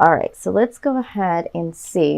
All right, so let's go ahead and see.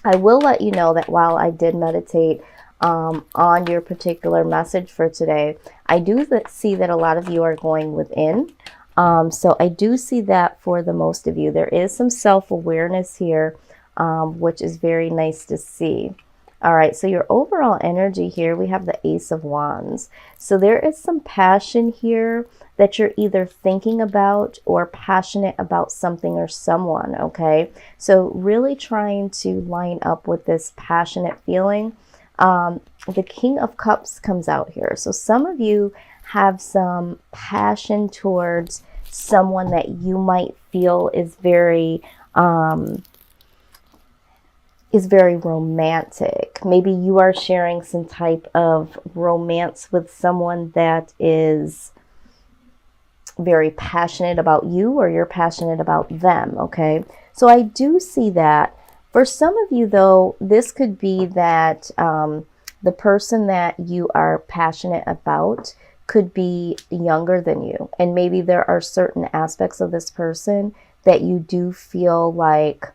I will let you know that while I did meditate on your particular message for today, I do see that a lot of you are going within. So I do see that for the most of you. There is some self-awareness here, which is very nice to see. All right, so your overall energy here, we have the Ace of Wands. So there is some passion here that you're either thinking about or passionate about something or someone, okay? So really trying to line up with this passionate feeling. The King of Cups comes out here. So some of you have some passion towards someone that you might feel is very romantic. Maybe you are sharing some type of romance with someone that is very passionate about you, or you're passionate about them, okay? So I do see that. For some of you, though, this could be that the person that you are passionate about could be younger than you. And maybe there are certain aspects of this person that you do feel like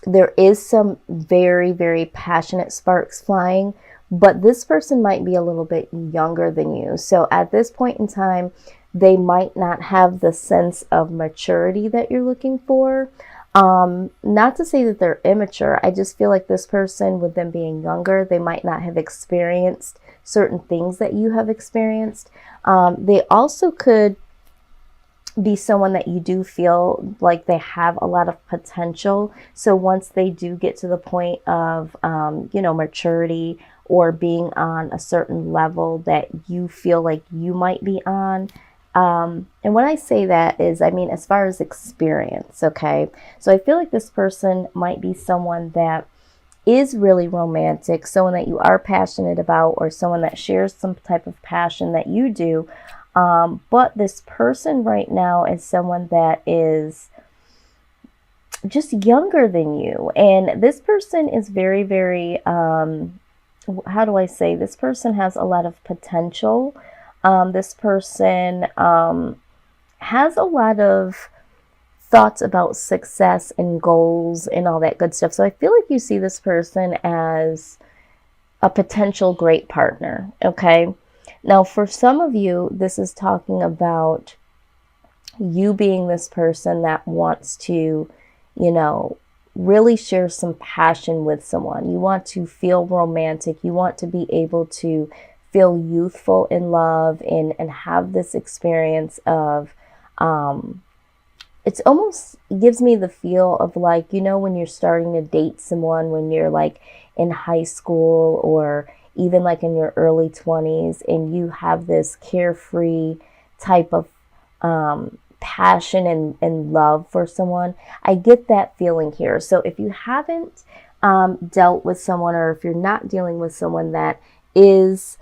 there is some very, very passionate sparks flying, but this person might be a little bit younger than you. So at this point in time, they might not have the sense of maturity that you're looking for. Not to say that they're immature. I just feel like this person, with them being younger, they might not have experienced certain things that you have experienced. They also could be someone that you do feel like they have a lot of potential. So once they do get to the point of, maturity or being on a certain level that you feel like you might be on. And when I say that is, I mean, as far as experience, okay? So I feel like this person might be someone that is really romantic, someone that you are passionate about, or someone that shares some type of passion that you do. But this person right now is someone that is just younger than you. And this person is very, very, how do I say? This person has a lot of potential. This person has a lot of thoughts about success and goals and all that good stuff. So I feel like you see this person as a potential great partner, okay? Now, for some of you, this is talking about you being this person that wants to, really share some passion with someone. You want to feel romantic. You want to be able to feel youthful in love and have this experience of, it's almost gives me the feel of like, when you're starting to date someone, when you're like in high school or even like in your early 20s, and you have this carefree type of passion and love for someone. I get that feeling here. So if you haven't dealt with someone, or if you're not dealing with someone that is,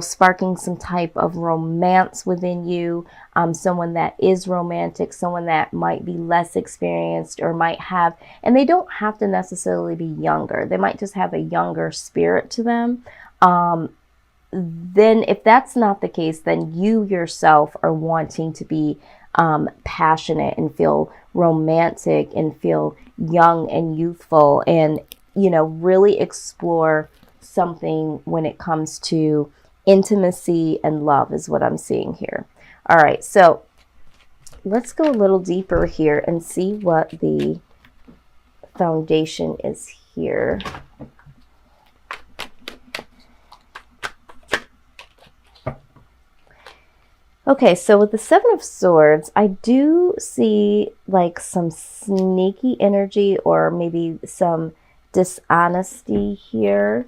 sparking some type of romance within you, someone that is romantic, someone that might be less experienced or might have, and they don't have to necessarily be younger. They might just have a younger spirit to them. Then if that's not the case, then you yourself are wanting to be passionate and feel romantic and feel young and youthful and, really explore something when it comes to intimacy and love is what I'm seeing here. All right, so let's go a little deeper here and see what the foundation is here. Okay, so with the Seven of Swords, I do see like some sneaky energy or maybe some dishonesty here.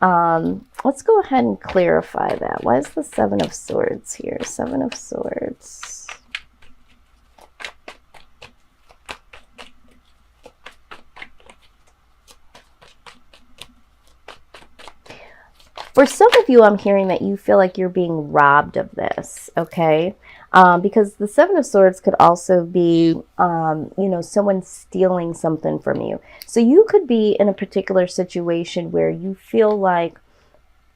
Let's go ahead and clarify that. Why is the Seven of Swords here? Seven of Swords. For some of you, I'm hearing that you feel like you're being robbed of this, okay? Because the Seven of Swords could also be, someone stealing something from you. So you could be in a particular situation where you feel like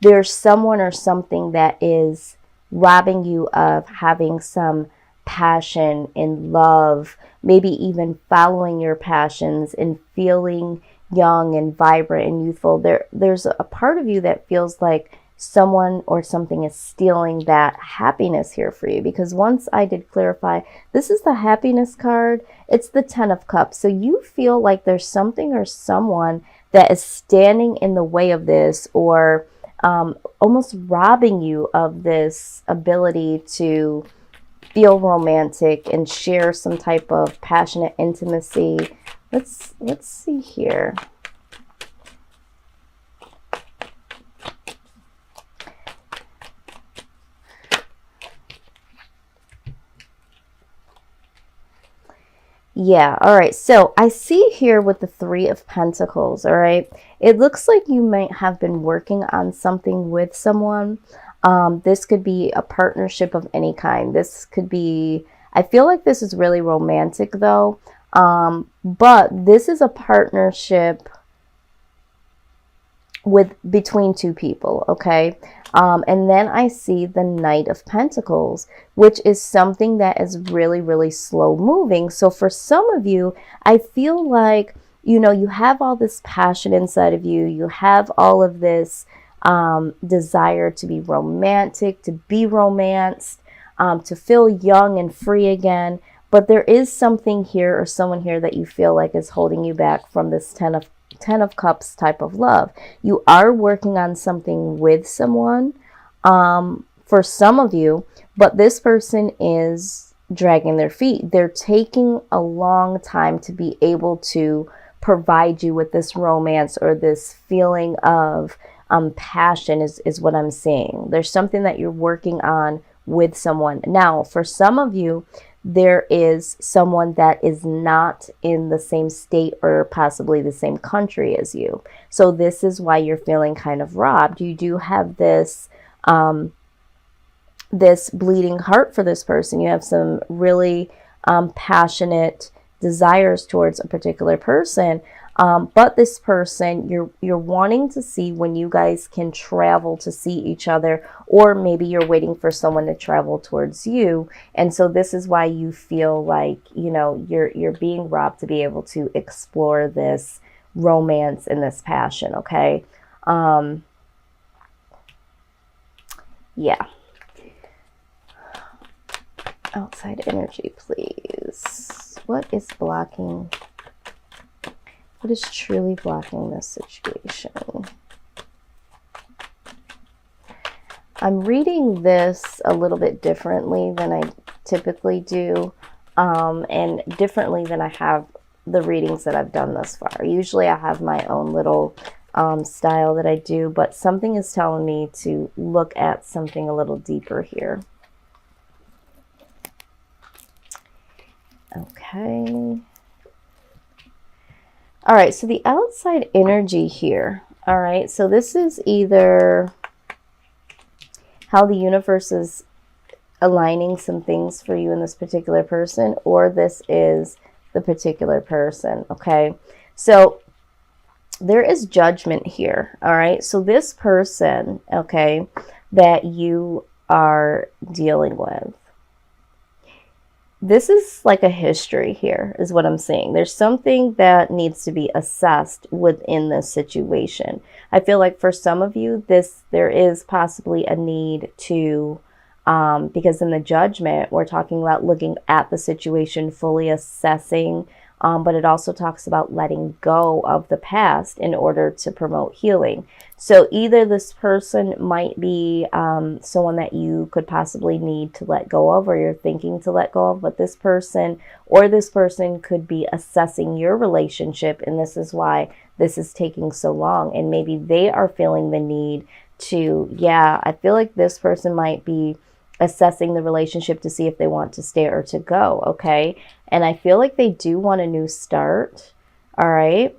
there's someone or something that is robbing you of having some passion and love, maybe even following your passions and feeling young and vibrant and youthful. There's a part of you that feels like someone or something is stealing that happiness here for you, because once I did clarify, this is the happiness card. It's the 10 of Cups. So you feel like there's something or someone that is standing in the way of this, or almost robbing you of this ability to feel romantic and share some type of passionate intimacy. Let's see here. Yeah, all right. So I see here with the 3 of Pentacles, all right, it looks like you might have been working on something with someone. This could be a partnership of any kind. This could be, I feel like this is really romantic though. But this is a partnership between 2 people, okay? And then I see the Knight of Pentacles, which is something that is really, really slow moving. So for some of you, I feel like, you know, you have all this passion inside of you. You have all of this desire to be romantic, to be romanced, to feel young and free again. But there is something here or someone here that you feel like is holding you back from this 10 of Cups type of love. You are working on something with someone for some of you, but this person is dragging their feet. They're taking a long time to be able to provide you with this romance or this feeling of passion is what I'm seeing. There's something that you're working on with someone. Now, for some of you, there is someone that is not in the same state or possibly the same country as you. So this is why you're feeling kind of robbed. You do have this this bleeding heart for this person. You have some really passionate desires towards a particular person. But this person, you're wanting to see when you guys can travel to see each other, or maybe you're waiting for someone to travel towards you. And so this is why you feel like, you know, you're being robbed to be able to explore this romance and this passion, okay? Yeah. Outside energy, please. What is blocking? What is truly blocking this situation? I'm reading this a little bit differently than I typically do, and differently than I have the readings that I've done thus far. Usually I have my own little style that I do, but something is telling me to look at something a little deeper here. Okay. All right, so the outside energy here. All right, so this is either how the universe is aligning some things for you in this particular person, or this is the particular person, okay? So there is judgment here, all right? So this person, okay, that you are dealing with, this is like a history here is what I'm saying. There's something that needs to be assessed within this situation. I feel like for some of you, there is possibly a need to, because in the judgment, we're talking about looking at the situation, fully assessing, but it also talks about letting go of the past in order to promote healing. So either this person might be someone that you could possibly need to let go of, or you're thinking to let go of, but this person could be assessing your relationship, and this is why this is taking so long. And maybe they are feeling the need to, yeah, I feel like this person might be assessing the relationship to see if they want to stay or to go, okay? And I feel like they do want a new start, all right?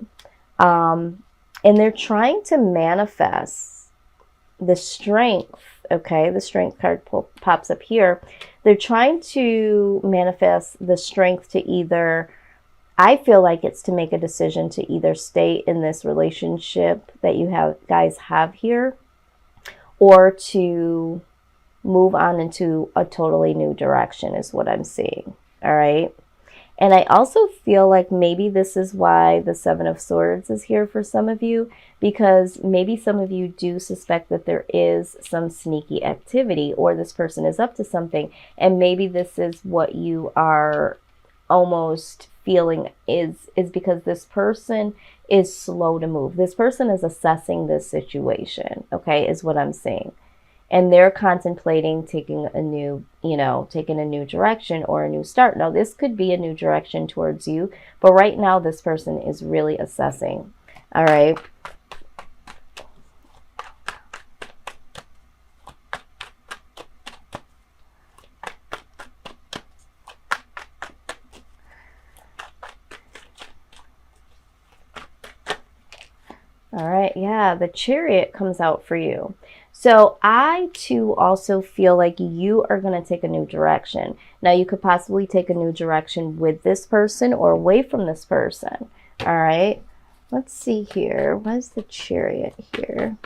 And they're trying to manifest the strength, okay? The strength card pops up here. They're trying to manifest the strength to either, I feel like it's to make a decision to either stay in this relationship that you guys have here, or to move on into a totally new direction is what I'm seeing. All right. And I also feel like maybe this is why the Seven of Swords is here for some of you, because maybe some of you do suspect that there is some sneaky activity, or this person is up to something. And maybe this is what you are almost feeling is because this person is slow to move. This person is assessing this situation, okay, is what I'm saying. And they're contemplating taking a new, taking a new direction or a new start. Now, this could be a new direction towards you, but right now this person is really assessing. All right. All right. Yeah, the Chariot comes out for you. So I too also feel like you are going to take a new direction. Now you could possibly take a new direction with this person or away from this person. All right. Let's see here. What is the Chariot here?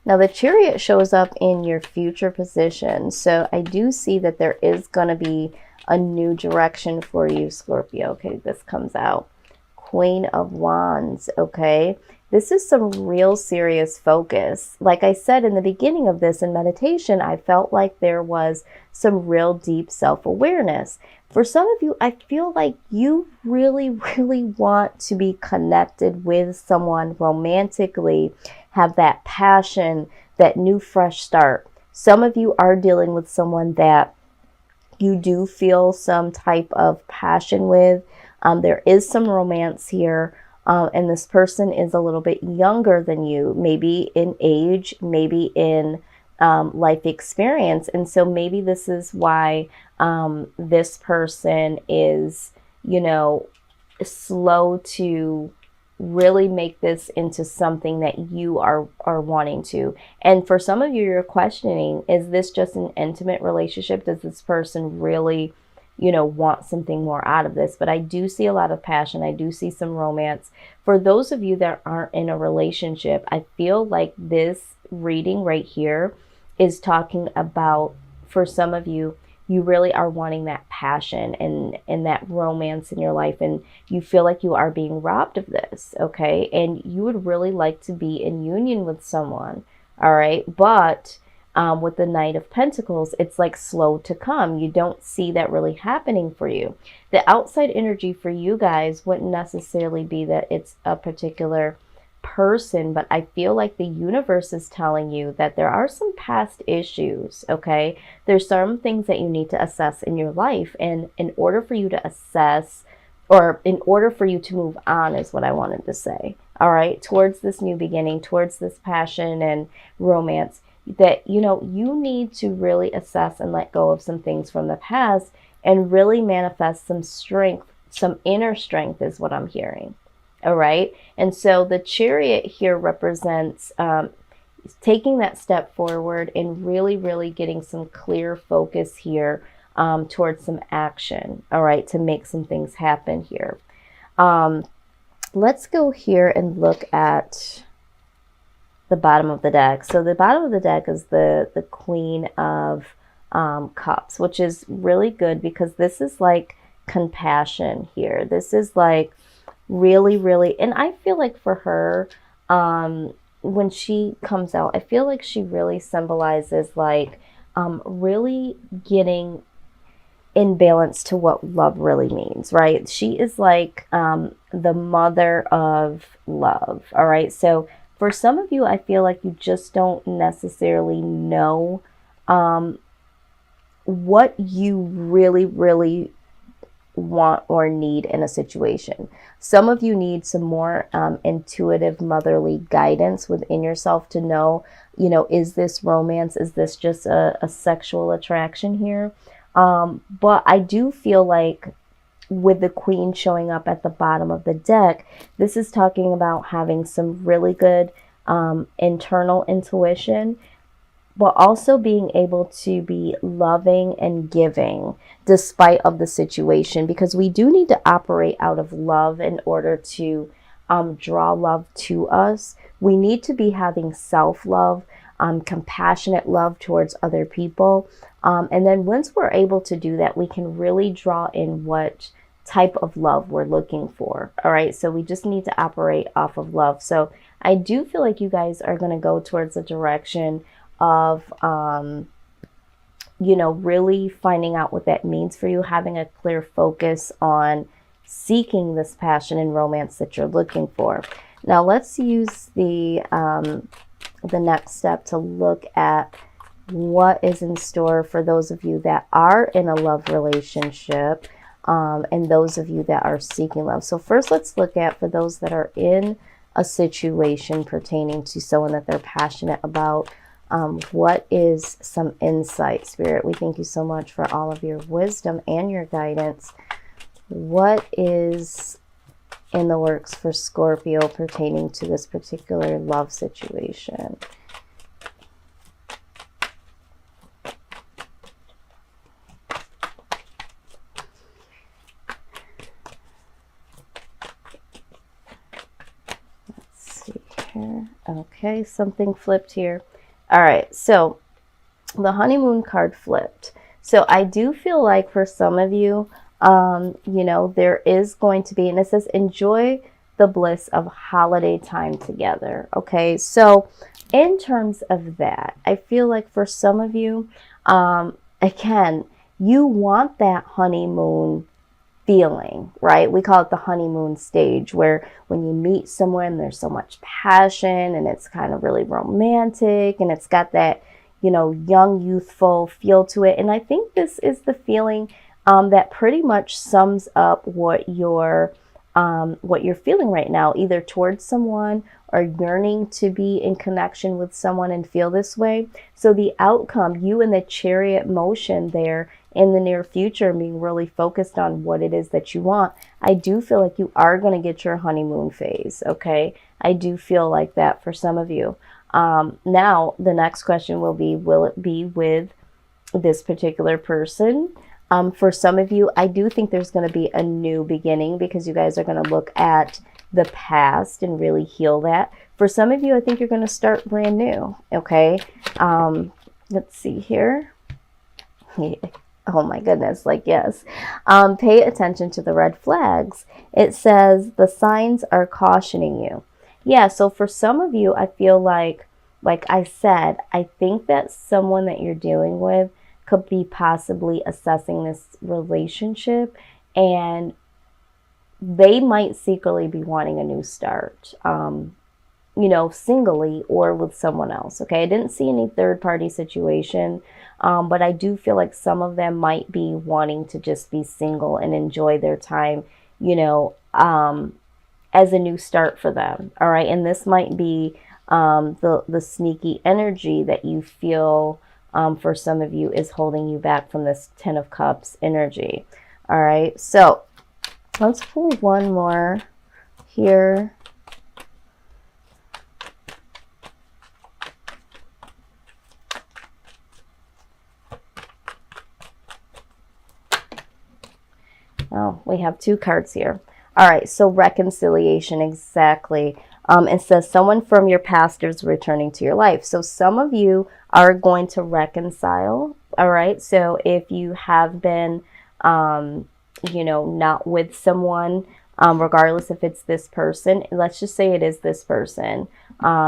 Now the Chariot shows up in your future position. So I do see that there is going to be a new direction for you, Scorpio. Okay, this comes out. Queen of Wands. Okay. This is some real serious focus. Like I said in the beginning of this in meditation, I felt like there was some real deep self-awareness. For some of you, I feel like you really, really want to be connected with someone romantically, have that passion, that new fresh start. Some of you are dealing with someone that you do feel some type of passion with. There is some romance here. And this person is a little bit younger than you, maybe in age, maybe in life experience. And so maybe this is why this person is, slow to really make this into something that you are wanting to. And for some of you, you're questioning, is this just an intimate relationship? Does this person really want something more out of this? But I do see a lot of passion. I do see some romance. For those of you that aren't in a relationship, I feel like this reading right here is talking about, for some of you, you really are wanting that passion and that romance in your life, and you feel like you are being robbed of this, okay? And you would really like to be in union with someone, all right? But with the Knight of Pentacles, it's like slow to come. You don't see that really happening for you. The outside energy for you guys wouldn't necessarily be that it's a particular person, but I feel like the universe is telling you that there are some past issues, okay? There's some things that you need to assess in your life, and in order for you to assess, or in order for you to move on is what I wanted to say, all right, towards this new beginning, towards this passion and romance, that you need to really assess and let go of some things from the past and really manifest some strength, some inner strength is what I'm hearing. All right. And so the Chariot here represents taking that step forward and really, really getting some clear focus here towards some action. All right. To make some things happen here. Let's go here and look at the bottom of the deck. So the bottom of the deck is the Queen of Cups, which is really good because this is like compassion here. This is like really, really, and I feel like for her, when she comes out, I feel like she really symbolizes like really getting in balance to what love really means, right? She is like the mother of love, all right? So for some of you, I feel like you just don't necessarily know what you really, really want or need in a situation. Some of you need some more intuitive motherly guidance within yourself to know, is this romance? Is this just a sexual attraction here? But I do feel like with the Queen showing up at the bottom of the deck, this is talking about having some really good internal intuition, but also being able to be loving and giving despite of the situation, because we do need to operate out of love in order to draw love to us. We need to be having self-love. compassionate love towards other people. And then once we're able to do that, we can really draw in what type of love we're looking for. All right, so we just need to operate off of love. So I do feel like you guys are going to go towards the direction of you know, really finding out what that means for you, having a clear focus on seeking this passion and romance that you're looking for. Now let's use the next step to look at what is in store for those of you that are in a love relationship, and those of you that are seeking love. So first, let's look at, for those that are in a situation pertaining to someone that they're passionate about, what is some insight, Spirit? We thank you so much for all of your wisdom and your guidance. What is in the works for Scorpio pertaining to this particular love situation? Let's see here. Okay, something flipped here. All right, so the honeymoon card flipped. So I do feel like for some of you, you know, there is going to be, and it says enjoy the bliss of holiday time together. Okay, so in terms of that, I feel like for some of you, again, you want that honeymoon feeling, right? We call it the honeymoon stage, where when you meet someone, there's so much passion and it's kind of really romantic and it's got that, you know, young, youthful feel to it. And I think this is the feeling that pretty much sums up what you're feeling right now, either towards someone or yearning to be in connection with someone and feel this way. So the outcome, you in the chariot motion there in the near future, being really focused on what it is that you want, I do feel like you are going to get your honeymoon phase. Okay, I do feel like that for some of you. Now the next question will be, will it be with this particular person? For some of you, I do think there's going to be a new beginning, because you guys are going to look at the past and really heal that. For some of you, I think you're going to start brand new. Okay, let's see here. Oh my goodness, like, yes. Pay attention to the red flags. It says the signs are cautioning you. Yeah, so for some of you, I feel like I said, I think that someone that you're dealing with could be possibly assessing this relationship, and they might secretly be wanting a new start, you know, singly or with someone else. Okay, I didn't see any third party situation, but I do feel like some of them might be wanting to just be single and enjoy their time, you know, as a new start for them. All right, and this might be the sneaky energy that you feel for some of you is holding you back from this Ten of Cups energy. All right, so let's pull one more here. Oh, we have two cards here. All right, so reconciliation, exactly. It says someone from your past is returning to your life. So some of you are going to reconcile. All right, so if you have been, you know, not with someone, regardless if it's this person, let's just say it is this person.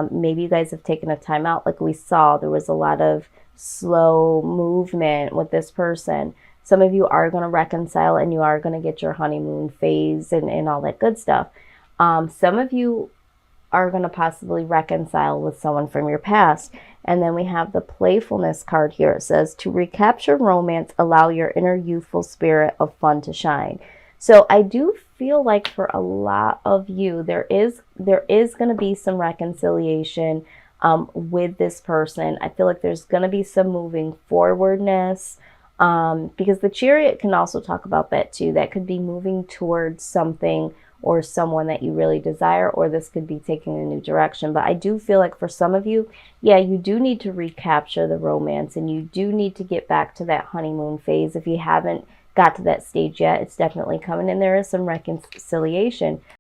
Maybe you guys have taken a time out. Like we saw, there was a lot of slow movement with this person. Some of you are going to reconcile and you are going to get your honeymoon phase and all that good stuff. Some of you are going to possibly reconcile with someone from your past. And then we have the playfulness card here. It says, to recapture romance, allow your inner youthful spirit of fun to shine. So I do feel like for a lot of you, there is going to be some reconciliation with this person. I feel like there's going to be some moving forwardness, because the Chariot can also talk about that too. That could be moving towards something or someone that you really desire, or this could be taking a new direction. But I do feel like for some of you, yeah, you do need to recapture the romance and you do need to get back to that honeymoon phase. If you haven't got to that stage yet, it's definitely coming, and there is some reconciliation.